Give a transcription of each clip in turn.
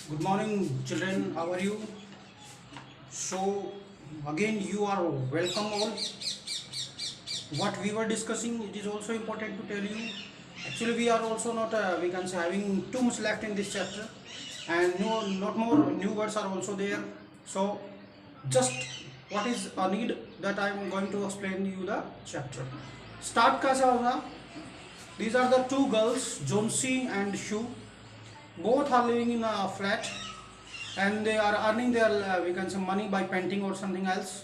Good morning, children. How are you? So, again, you are welcome all. What we were discussing, it is also important to tell you. Actually, we are also not, we can say, having too much left in this chapter, and no, not more new words are also there. So, just what is a need that I am going to explain you the chapter. Start कैसा होगा? These are the two girls, Jonsi and Shu. Both are living in a flat and they are earning their we can say money by painting or something else.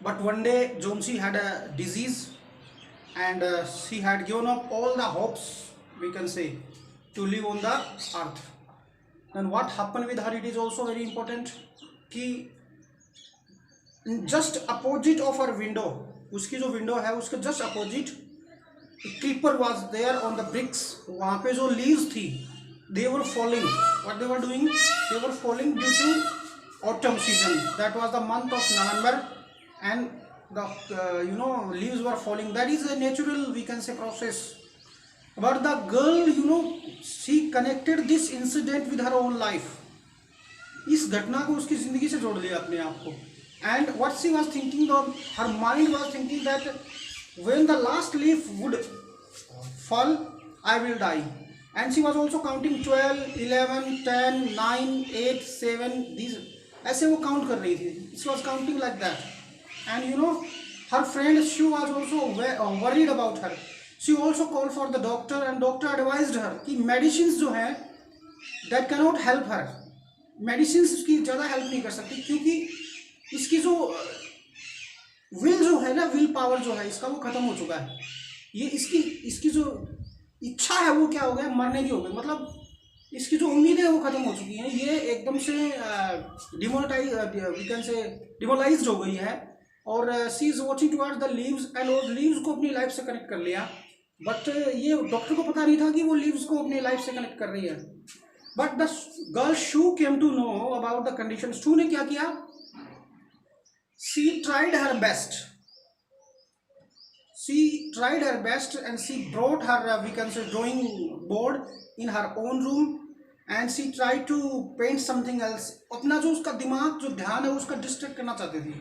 But one day Jonsi had a disease and she had given up all the hopes, we can say, to live on the earth. Then what happened with her, it is also very important कि just opposite of her window, उसकी जो window है उसके just opposite a creeper was there on the bricks. वहाँ पे जो leaves थी, they were falling. What they were doing? They were falling due to autumn season. That was the month of November, and the leaves were falling. That is a natural, we can say, process. But the girl, she connected this incident with her own life. इस घटना को उसकी जिंदगी से जोड़ लिया अपने आप को. And what she was thinking of, her mind was thinking that when the last leaf would fall, I will die. And she was also counting 12, 11, 10, 9, 8, 7. These ऐसे वो count कर रही थी. She was counting like that. And her friend Shu was also worried about her. She also called for the doctor and doctor advised her कि medicines जो हैं that cannot help her. Medicines उसकी ज़्यादा help नहीं कर सकती क्योंकि इसकी जो will जो है ना, will power जो है इसका वो ख़त्म हो चुका है. ये इसकी जो इच्छा है वो क्या हो गया, मरने की हो गई. मतलब इसकी जो उम्मीद है वो ख़त्म हो चुकी है. ये एकदम से डिमोलाइज्ड हो गई है. और she is watching towards the leaves and वो लीव्स को अपनी लाइफ से कनेक्ट कर लिया. बट ये डॉक्टर को पता नहीं था कि वो लीव्स को अपनी लाइफ से कनेक्ट कर रही है. But the girl Sue came to know about the condition. Sue ने क्या किया? She tried her best. She tried her best and she brought her we can say drawing board in her own room and she tried to paint something else. अपना जो उसका दिमाग जो ध्यान है उसका डिस्ट्रैक्ट करना चाहती थी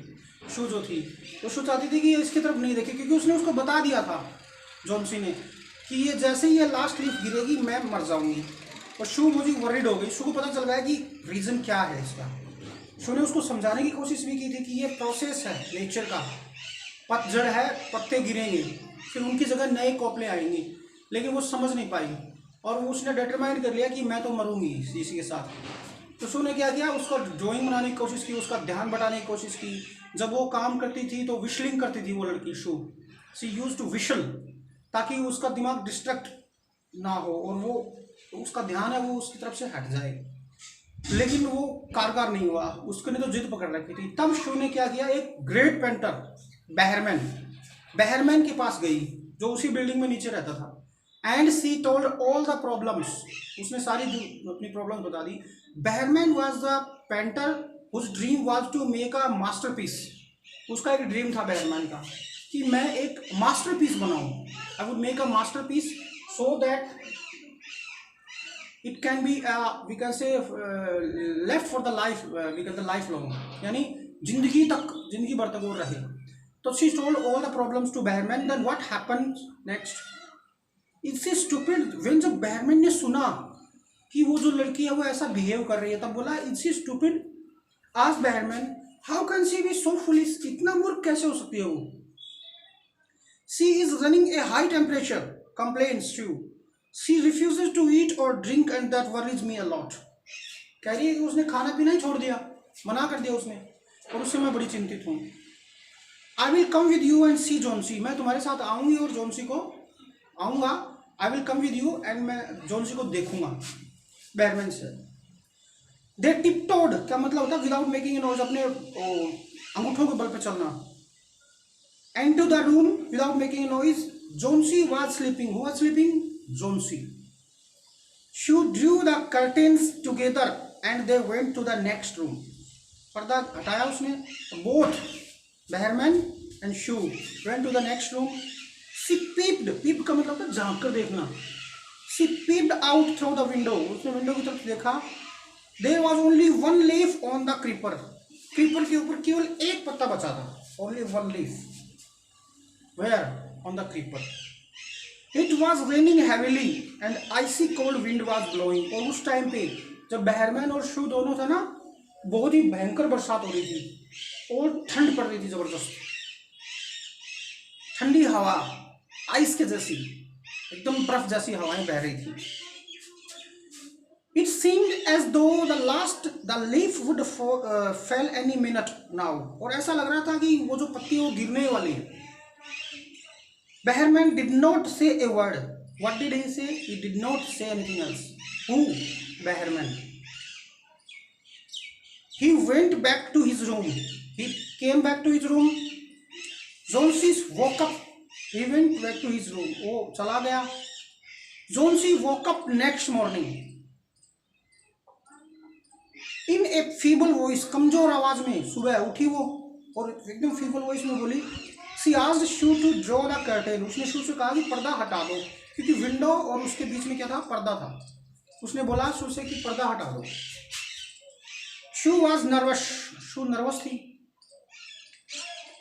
शू जो थी. तो शू चाहती थी कि ये इसकी तरफ नहीं देखे क्योंकि उसने उसको बता दिया था जॉन्सी ने कि ये जैसे ही ये लास्ट लीफ गिरेगी मैं मर जाऊंगी. और शू मुझे वरीड हो गई. शू को पता चल गया कि रीज़न क्या है इसका. शू ने उसको समझाने की कोशिश भी की थी कि ये प्रोसेस है नेचर का. पतझड़ है, पत्ते गिरेंगे, फिर उनकी जगह नए कोपले आएंगे. लेकिन वो समझ नहीं पाई और वो उसने डिटरमाइन कर लिया कि मैं तो मरूंगी इसी के साथ. तो उसने ने क्या किया, उसको ड्राइंग बनाने की कोशिश की, उसका ध्यान बढ़ाने की कोशिश की. जब वो काम करती थी तो विशलिंग करती थी वो लड़की शू. शी यूज टू विशल ताकि उसका दिमाग डिस्ट्रैक्ट ना हो और वो उसका ध्यान है वो उसकी तरफ से हट जाए. लेकिन वो कारगर नहीं हुआ. उसने तो जिद पकड़ रखी थी. तब शू ने क्या किया, एक ग्रेट पेंटर बहरमैन के पास गई जो उसी बिल्डिंग में नीचे रहता था. And she told all the problems. उसने सारी अपनी प्रॉब्लम बता दी. Behrman was the painter whose dream was to make a masterpiece. उसका एक ड्रीम था बहरमैन का कि मैं एक मास्टरपीस बनाऊं. I would make a masterpiece so that it can be we can say left for the life, we can the life long, यानी जिंदगी भर तक वो रहे. So she told all the problems to Behrman. Then what happened next? It's stupid. When जब Behrman ने सुना कि वो जो लड़की है वो ऐसा बिहेव कर रही है तब बोला it's stupid. Ask Behrman, how can she be so foolish? इतना मूर्ख कैसे हो सकती है वो? She is running a high temperature. Complains Sue. She refuses to eat or drink and that worries me a lot. कह रही है कि उसने खाना पीना ही छोड़ दिया, मना कर दिया उसने और उससे मैं बड़ी चिंतित हूँ. I will come with you and see Jonsi. मैं तुम्हारे साथ आऊँगी और जॉन्सी को आऊँगा. I will come with you and मैं जॉन्सी को देखूँगा. बैरमैन से They tiptoed. क्या मतलब होता है without making a noise, अपने अंगूठों के बल पे चलना. Into the room without making a noise. Jonsi was sleeping. Who was sleeping? Jonsi. She drew the curtains together and they went to the next room. पर्दा हटाया उसने. Both Behrman and Shu went to the next room. She peeped. Peep का मतलब था झांक कर देखना. She peeped out through the window. उसने विंडो की तरफ देखा there was only one leaf on the creeper, creeper के ऊपर केवल एक पत्ता बचा था, only one leaf, where on the creeper. It was raining heavily and icy cold wind was blowing, और उस टाइम पे जब बहरमैन और शू दोनों था ना, बहुत ही भयंकर बरसात हो रही थी और ठंड पड़ रही थी जबरदस्त, ठंडी हवा आइस के जैसी, एकदम बर्फ जैसी हवाएं बह रही थी। इट सीम्ड एज दो the leaf would fail any minute now, और ऐसा लग रहा था कि वो जो पत्ती वो गिरने वाली है। Behrman did not say a word. What did he say? He did not say anything else. Who? Behrman. He went back to his room. He came back to his room. Zonsi woke up. He went back to his room. Oh, चला गया. Zonsi woke up next morning. In a feeble voice, कमजोर आवाज में सुबह उठी वो और एकदम feeble voice में बोली, She asked Shu to draw the curtain. उसने शू से कहा कि पर्दा हटा दो, क्योंकि विंडो और उसके बीच में क्या था, पर्दा था। उसने बोला शू से कि पर्दा हटा दो। Shu was nervous. Shoe nervous थी।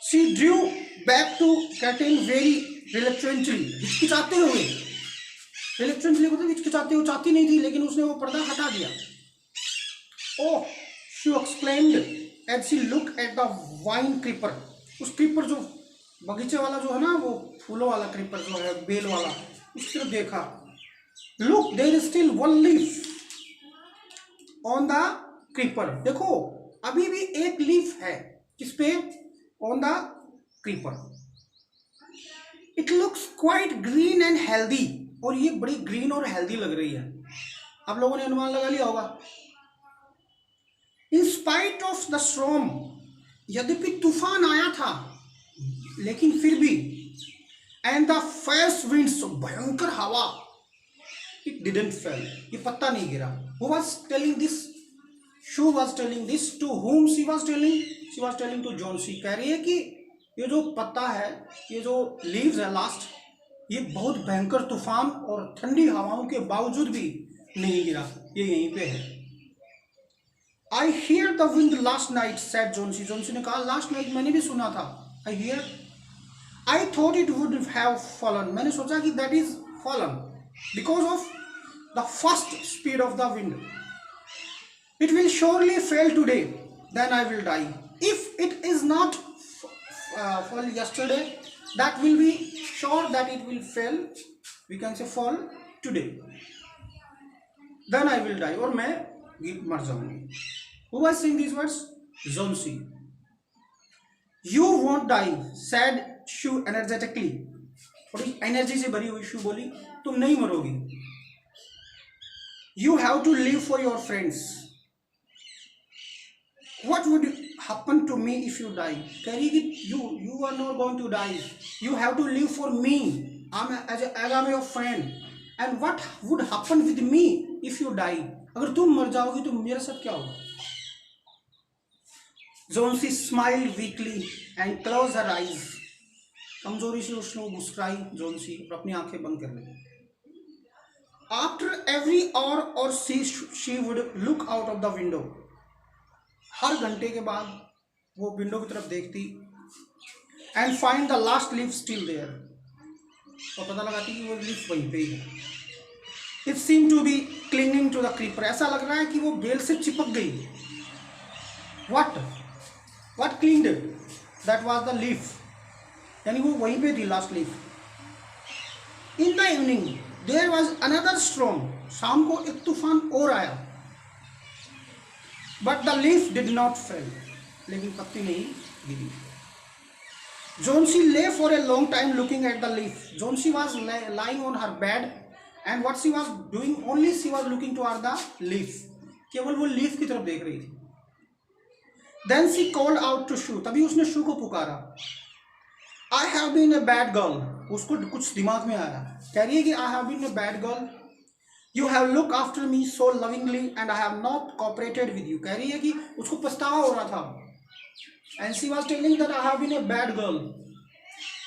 She drew back to curtain very reluctantly. हिचकिचाते हुए, reluctantly मतलब हिचकिचाते हुए, चाहती नहीं थी, लेकिन उसने वो पर्दा हटा दिया। Oh, she exclaimed as she looked at the vine creeper. उस क्रीपर जो बगीचे वाला जो है ना, वो फूलों वाला क्रीपर जो है, बेल वाला, उसकी तरफ देखा। Look, there is still one leaf on the creeper, देखो अभी भी एक लीफ है, किस पे, on the creeper. It looks quite green and healthy, और ये बड़ी ग्रीन और हेल्दी लग रही है। आप लोगों ने अनुमान लगा लिया होगा। In spite of the storm, यद्यपि तूफान आया था लेकिन फिर भी, एंड द फायर्स विंड्स, भयंकर हवा, इट डिडंट फेल, ये पत्ता नहीं गिरा। Who was telling this? She was telling this to whom she was telling? She was telling to Johnsy. कह रही है कि ये जो पत्ता है, ये जो लीव्स है लास्ट, ये बहुत भयंकर तूफान और ठंडी हवाओं के बावजूद भी नहीं गिरा, ये यहीं पे है। I hear the wind last night, said जोन्सी। जोन्सी ने कहा लास्ट नाइट मैंने भी सुना था। I hear, I thought it would have fallen, मैंने सोचा कि that is fallen because of the fast speed of the wind. It will surely fail today, then I will die. If it is not fall yesterday, that will be sure that it will fail, we can say fall today, then I will die, और मैं मर जाऊंगी। Who was saying these words? Zonsi. You won't die, said Shu energetically. थोड़ी energy से भरी हुई शू बोली, तुम नहीं मरोगी। You have to live for your friends. What would happen to me if you die? कह रही कि you are not going to die. You have to live for me. As I'm your friend. And what would happen with me if you die? अगर तुम मर जाओगी तो मेरे साथ क्या होगा? Zonsi smiled weakly and closed her eyes. कमजोरी से उसने मुस्कुराई जोन्सी, और अपनी आंखें बंद कर ली। After every hour or she would look out of the window. हर घंटे के बाद वो विंडो की तरफ देखती and find the last leaf still there. और पता लगाती कि वो लीफ वहीं पे ही है। It seemed to be clinging to the creeper. ऐसा लग रहा है कि वो बेल से चिपक गई। What clinged? That was the leaf. यानी वो वहीं पे थी last leaf. In the evening there was another storm. शाम को एक तूफान और आया। But the leaf did not fall. लेकिन पत्ती नहीं गिरी। Zonsi lay for a long time looking at the leaf. Zonsi was lying on her bed, and what she was doing, only she was looking toward the leaf. केवल वो leaf की तरफ देख रही थी। Then she called out to Shu. तभी उसने शू को पुकारा। I have been a bad girl. उसको कुछ दिमाग में आया, कह रही है कि I have been a bad girl. You have looked after me so lovingly and I have not cooperated with you. कह रही है कि उसको पछतावा हो रहा था। And she was telling that I have been a bad girl.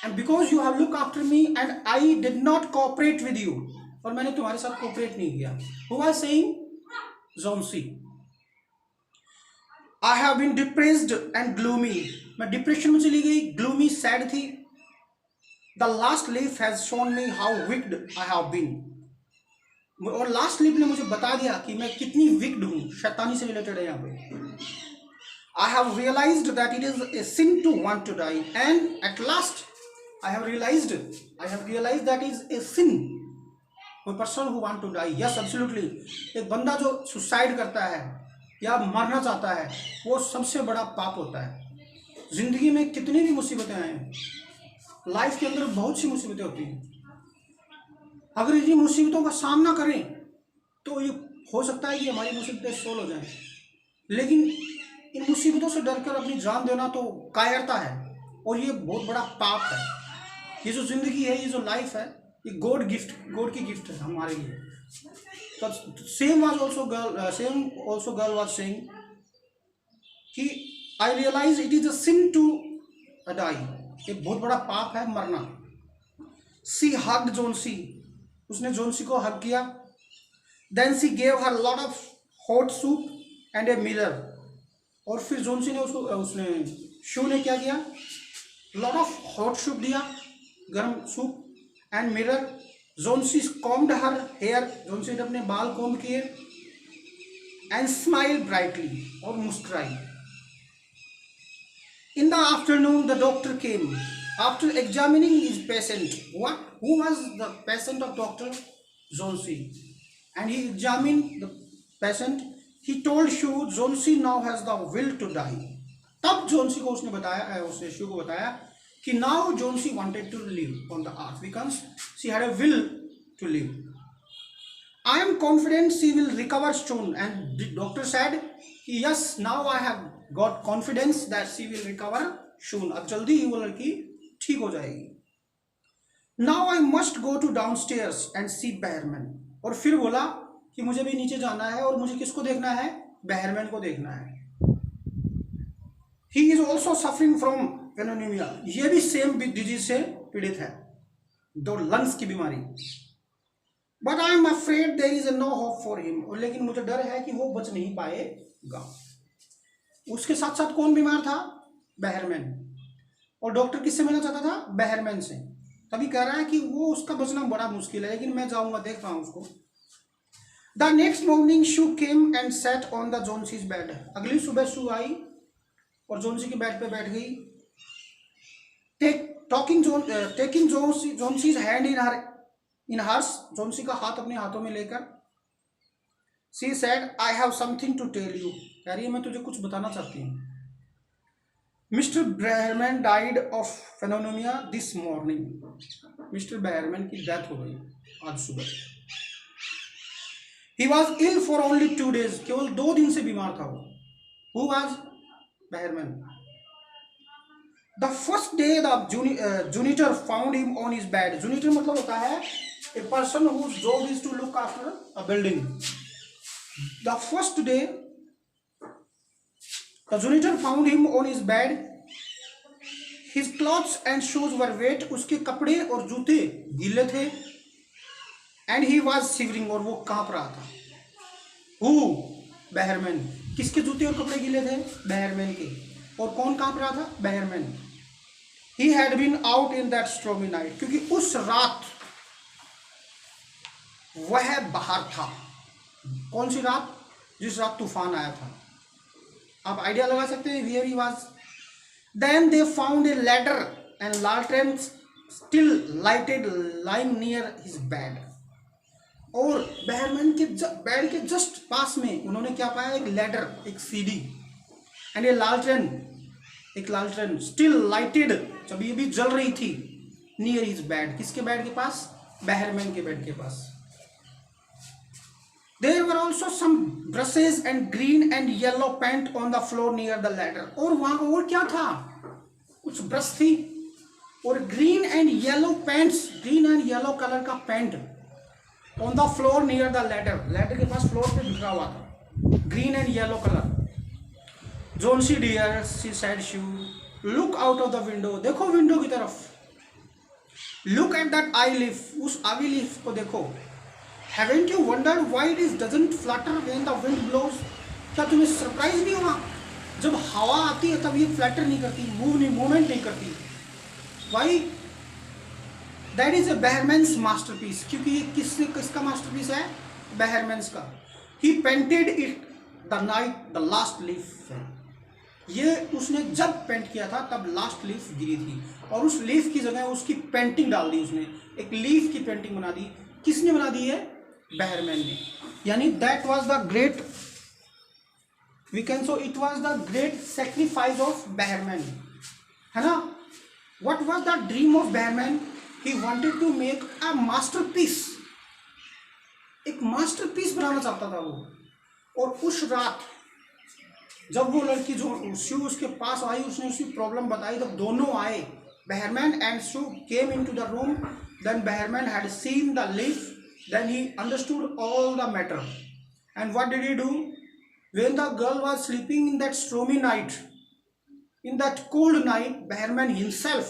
And because you have looked after me and I did not cooperate with you. और मैंने तुम्हारे साथ cooperate नहीं किया. Who was saying? Zonsi. I have been depressed and gloomy, मैं depression में चली गई, ग्लूमी सैड थी। The last leaf has shown me how wicked I have been, और लास्ट लीफ ने मुझे बता दिया कि मैं कितनी विक्ड हूँ, शैतानी से रिलेटेड है यहाँ पे। I have realised that it is a sin to want to die, and at last I have realised that is a sin कोई person who want to die. Yes absolutely, एक बंदा जो सुसाइड करता है या मरना चाहता है वो सबसे बड़ा पाप होता है। जिंदगी में कितनी भी मुसीबतें आए, लाइफ के अंदर बहुत सी मुसीबतें होती हैं, अगर इन्हीं मुसीबतों का सामना करें तो ये हो सकता है कि हमारी मुसीबतें सोल्व हो जाएं, लेकिन इन मुसीबतों से डरकर अपनी जान देना तो कायरता है, और ये बहुत बड़ा पाप है। ये जो जिंदगी है, ये जो लाइफ है, ये गॉड की गिफ्ट है हमारे लिए। तो same also girl was saying कि I realise it is a sin to die, ये बहुत बड़ा पाप है मरना। सी हग्ड जोन्सी, उसने जोन्सी को हग किया। Then she gave her lot of hot soup and a mirror, और फिर जोन्सी ने उसने शू ने क्या किया, लॉट ऑफ हॉट सूप दिया, गर्म सूप, and mirror. Johnsy combed her hair, Johnsy ने अपने बाल कॉम्ब किए, एंड स्माइल ब्राइटली, और मुस्कुराई। In the afternoon, the doctor came. After examining his patient, who was the patient of Dr. Zonsi? And he examined the patient. He told Shu, Zonsi now has the will to die. तब जोन्सी को उसने बताया, उसने शू को बताया कि now Zonsi wanted to live on the earth because she had a will to live. I am confident she will recover soon. And the doctor said, yes, now I have got confidence that she will recover soon. अब जल्दी ही वो लड़की ठीक हो जाएगी. Now I must go to downstairs and see Behrman. और फिर बोला कि मुझे भी नीचे जाना है, और मुझे किसको देखना है, बेहरमैन को देखना है. He is also suffering from pneumonia. ये भी सेम डिजीज से पीड़ित है, दो लंग्स की बीमारी. But I am afraid there is no hope for him. और लेकिन मुझे डर है कि वो बच नहीं पाएगा. उसके साथ साथ कौन बीमार था, बेहरमैन, और डॉक्टर किससे मिलना चाहता था, बेहरमैन से. तभी कह रहा है कि वो उसका बचना बड़ा मुश्किल है, लेकिन मैं जाऊंगा, देख रहा हूं उसको. The next morning Sue came and sat on the Johnsy's bed. अगली सुबह शू आई और जोन्सी के बेड पे बैठ गई. Taking Johnsy's hand in hers, Johnsy का हाथ अपने हाथों में लेकर, she said, I have something to tell you. कह रही है मैं तुझे कुछ बताना चाहती हूँ. Mister Behrman died of pneumonia this morning. Mister Behrman की डेथ हो गई आज सुबह. He was ill for only 2 days. केवल 2 दिन से बीमार था वो. Who was, Behrman. The first day the जूनिटर found him on his bed. Janitor मतलब होता है a person whose job is to look after a building. The first day the janitor found him on his bed. His clothes and shoes were wet. उसके कपड़े और जूते गीले थे. And he was shivering, और वो कांप रहा था. Who? बेहरमैन. किसके जूते और कपड़े गीले थे, बेहरमैन के. और कौन कांप रहा था, Behrman. He had been out in that stormy night. क्योंकि उस रात वह बाहर था. कौन सी रात, जिस रात तूफान आया था. आप आइडिया लगा सकते हैं, where he was. Then they found a ladder and lantern still lighted lying near his bed. और बेहरमैन के बेड के जस्ट पास में उन्होंने क्या पाया, एक लैडर, एक सीढ़ी, एंड ए लालटेन, एक लालटेन स्टिल लाइटेड, जब ये भी जल रही थी, नियर हिज बेड. किसके बेड के पास, बेहरमैन के बेड के पास. There were also some brushes and green and yellow paint on the floor near the ladder. और वहाँ और क्या था, कुछ ब्रश थी और green and yellow paints, green and yellow colour का paint on the floor near the ladder. Ladder के पास फ्लोर पे बिखरा हुआ था, green and yellow colour. Johnsy dear, she said Sue, look out of the window. देखो window की तरफ. Look at that ivy leaf, उस आवी लीफ को देखो. Haven't you wondered why it doesn't flutter when the wind blows? क्या तुम्हें surprise नहीं हुआ जब हवा आती है तब ये फ्लैटर नहीं करती, मूवमेंट नहीं करती। Why? That is a Behrman's masterpiece, क्योंकि ये किसका मास्टरपीस है? बेहरमैन्स का। He painted it the night the last leaf. ये उसने जब पेंट किया था तब लास्ट लीफ गिरी थी, और उस लीफ की जगह उसकी पेंटिंग डाल दी उसने, एक लीफ की पेंटिंग बना दी। किसने बना दी है? बेहरमैन ने। यानी that was the great, we can so it was the great sacrifice of Behrman, है ना। What was the dream of Behrman? He wanted to make a masterpiece, एक मास्टरपीस बनाना चाहता था वो। और उस रात जब वो लड़की जो शू उसके पास आई, उसने उसकी प्रॉब्लम बताई, जब दोनों आए, Behrman and she came into the room, then Behrman had seen the leaf, then he understood all the matter. And what did he do? When the girl was sleeping in that stormy night, in that cold night, Behrman himself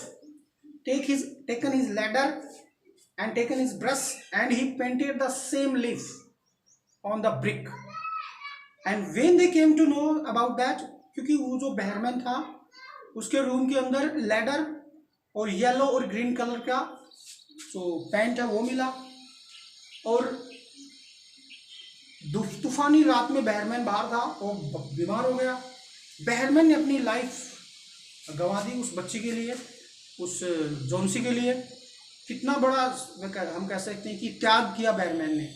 taken his ladder and taken his brush, and he painted the same leaf on the brick. And when they came to know about that, क्योंकि वो जो Behrman था उसके room के अंदर ladder और yellow और green colour का जो पेंट है वो मिला, और तूफानी रात में बेहरमैन बाहर था और बीमार हो गया। बेहरमैन ने अपनी लाइफ गंवा दी उस बच्ची के लिए, उस जोन्सी के लिए। कितना बड़ा हम कह सकते हैं कि त्याग किया बेहरमैन ने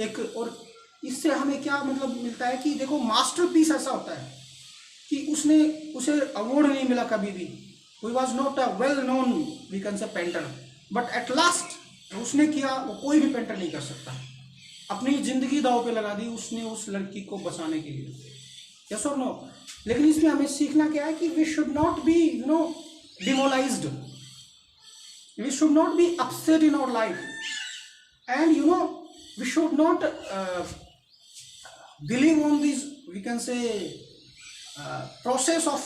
एक। और इससे हमें क्या मतलब मिलता है कि देखो, मास्टरपीस ऐसा होता है कि उसे अवार्ड नहीं मिला कभी भी। He was not a well known we can say painter, but at last उसने किया वो कोई भी पेंटर नहीं कर सकता। अपनी जिंदगी दांव पे लगा दी उसने उस लड़की को बचाने के लिए। यस और नो? लेकिन इसमें हमें सीखना क्या है कि we should not be demoralised, we should not be upset in our life, and we should not believe on this we can say process of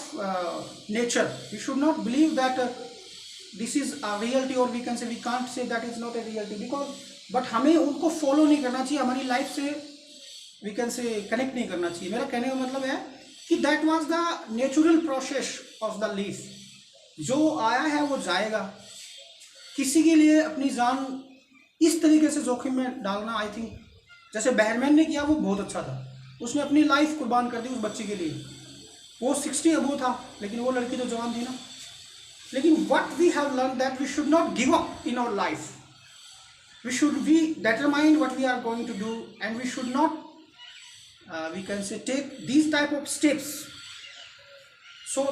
nature. We should not believe that this is a reality, or we can say we can't say that is not a reality, because but हमें उनको follow नहीं करना चाहिए, हमारी life से we can से connect नहीं करना चाहिए। मेरा कहने का मतलब है कि that was the natural process of the leaf. जो आया है वो जाएगा। किसी के लिए अपनी जान इस तरीके से जोखिम में डालना, आई थिंक जैसे बेहरमैन ने किया वो बहुत अच्छा था। उसने अपनी लाइफ कुर्बान कर दी उस बच्ची के लिए। वो 60 अबो था, लेकिन वो लड़की तो जवान थी ना। लेकिन what we have learn that we should not give up in our life, we should be determined what we are going to do, and we should not we can say take these type of steps. So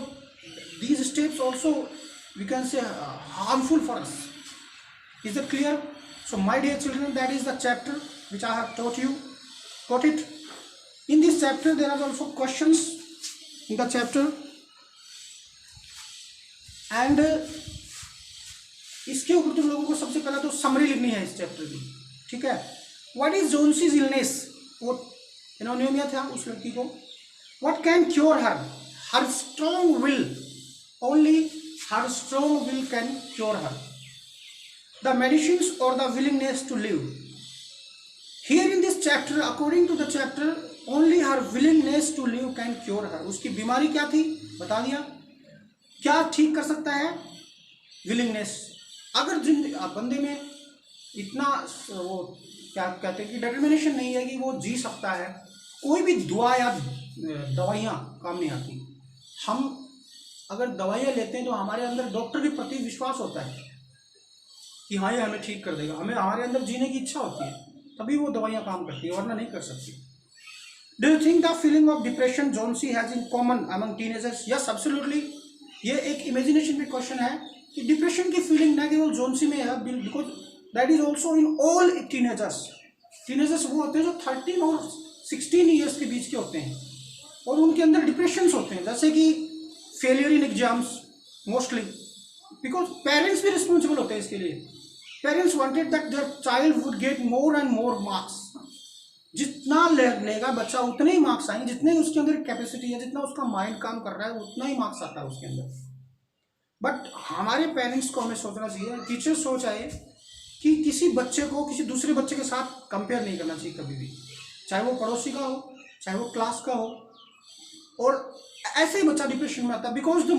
these steps also we can say harmful for us. Is that clear? So my dear children, that is the chapter which I have taught you. Got it? In this chapter there are also questions in the chapter, and इसके ऊपर तुम लोगों को सबसे पहले तो summary लिखनी है इस चैप्टर की, ठीक है। What is Jonesy's illness? वो निमोनिया था उस लड़की को। What can cure her? Her strong will, only her strong will can cure her. The medicines or the willingness to live. Here in this chapter, according to the chapter, only her willingness to live can cure her. उसकी बीमारी क्या थी बता दिया। क्या ठीक कर सकता है? विलिंगनेस। अगर बंदे में इतना वो क्या कहते हैं कि डिटर्मिनेशन नहीं है कि वो जी सकता है, कोई भी दुआ या दवाइयाँ काम नहीं आती। हम अगर दवाइयाँ लेते हैं तो हमारे अंदर डॉक्टर के प्रति विश्वास होता है कि हाँ ये हमें ठीक कर देगा, हमें हमारे अंदर जीने की इच्छा होती है, तभी वो दवाइयाँ काम करती है, वरना नहीं कर सकती। Do you think the feeling of depression Johnsy has in common among teenagers? Yes, absolutely. ये एक इमेजिनेशन भी क्वेश्चन है कि डिप्रेशन की फीलिंग ना केवल जोन्सी में है, because that is also in all teenagers. Teenagers वो होते हैं जो 13 और 16 ईयर्स के बीच के होते हैं, और उनके अंदर डिप्रेशंस होते हैं, जैसे कि failure in exams mostly, because parents भी रिस्पॉन्सिबल होते हैं इसके लिए। Parents wanted that their child would get more and more marks. जितना लेगा बच्चा उतने ही मार्क्स आएंगे, जितने उसके अंदर कैपेसिटी है, जितना उसका माइंड काम कर रहा है उतना ही मार्क्स आता है उसके अंदर। बट हमारे पेरेंट्स को हमें सोचना चाहिए, टीचर्स सोच आए कि किसी बच्चे को किसी दूसरे बच्चे के साथ कंपेयर नहीं करना चाहिए कभी भी, चाहे वो पड़ोसी का हो, चाहे वो क्लास का हो। और ऐसे ही बच्चा डिप्रेशन में आता है, because the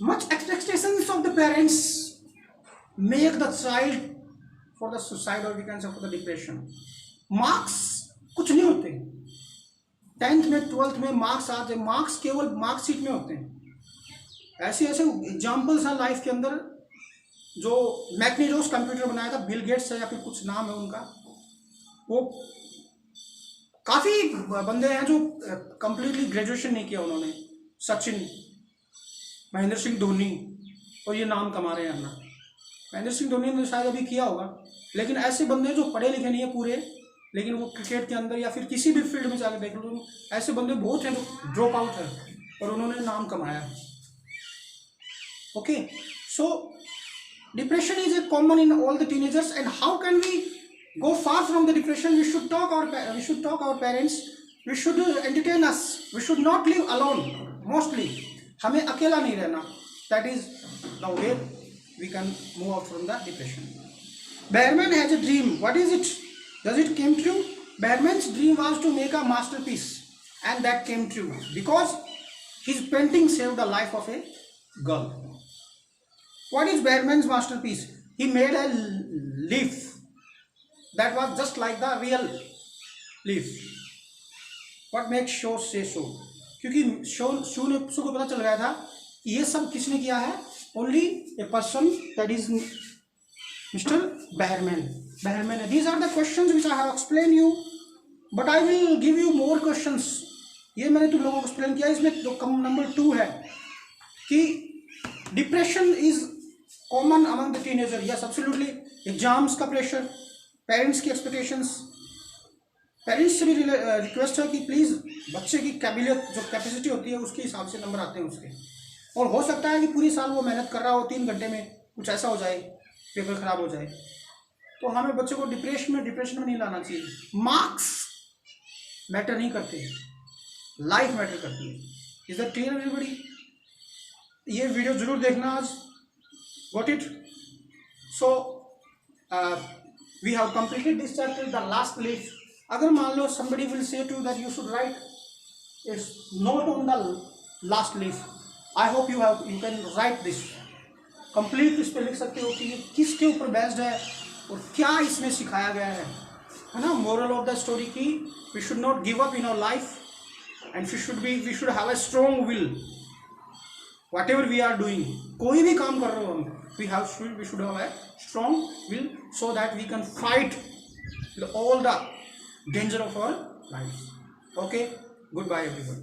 much expectations of the parents make the child for the suicide और we can say for the depression. Marks कुछ नहीं होते, 10th में 12th में मार्क्स आते, मार्क्स केवल मार्कशीट में होते हैं। ऐसे ऐसे एग्जाम्पल्स हैं लाइफ के अंदर। जो मैग्नेटोस कंप्यूटर बनाया था, बिल गेट्स है या फिर कुछ नाम है उनका, वो काफ़ी बंदे हैं जो कंप्लीटली ग्रेजुएशन नहीं किया उन्होंने। सचिन, महेंद्र सिंह धोनी, और ये नाम कमा रहे हैं अपना। महेंद्र सिंह धोनी ने शायद अभी किया होगा, लेकिन ऐसे बंदे जो पढ़े लिखे नहीं है पूरे, लेकिन वो क्रिकेट के अंदर या फिर किसी भी फील्ड में जाकर देख लो, ऐसे बंदे बहुत हैं जो ड्रॉप आउट है और उन्होंने नाम कमाया। Okay, so depression is a common in all the teenagers, and how can we go far from the depression? We should talk our parents, we should entertain us, we should not live alone. Mostly हमें अकेला नहीं रहना, that is the way we can move out from the depression. Behrman has a dream. What is it? Does it came true? Behrman's dream was to make a masterpiece, and that came true because his painting saved the life of a girl. What is Behrman's masterpiece? He made a leaf that was just like the real leaf. What makes show say so? क्योंकि show को पता चल गया था कि ये सब किसने किया है? Only a person, that is Mr. Behrman. These are the questions which I have explained you, but I will give you more questions. ये मैंने तुम लोगों को एक्सप्लेन किया। इसमें तो नंबर 2 है कि depression is common among the teenager. Yes, absolutely. Exams का प्रेशर, पेरेंट्स की एक्सपेक्टेशंस, पेरेंट्स से भी रिक्वेस्ट है कि प्लीज़ बच्चे की काबिलियत जो कैपेसिटी होती है उसके हिसाब से नंबर आते हैं उसके। और हो सकता है कि पूरी साल वो मेहनत कर रहा हो, 3 घंटे में कुछ ऐसा हो जाए, पेपर ख़राब हो जाए, तो हमें बच्चे को डिप्रेशन में नहीं लाना चाहिए। मार्क्स मैटर नहीं करते, लाइफ मैटर करती है। Is that clear everybody? ये वीडियो जरूर देखना आज। Got it? So we have completed this chapter, the last leaf. अगर मान लो somebody will say to you that you should write its note on the last leaf, I hope you can write this. complete इस पे लिख सकते हो कि ये किसके ऊपर बेस्ड है और क्या इसमें सिखाया गया है ना। मोरल ऑफ द स्टोरी की we should not give up in our life, and we should have a strong will. Whatever we are doing, कोई भी काम कर रहे हो हम, we should have a strong will so that we can fight all the danger of our lives. Okay, goodbye everyone.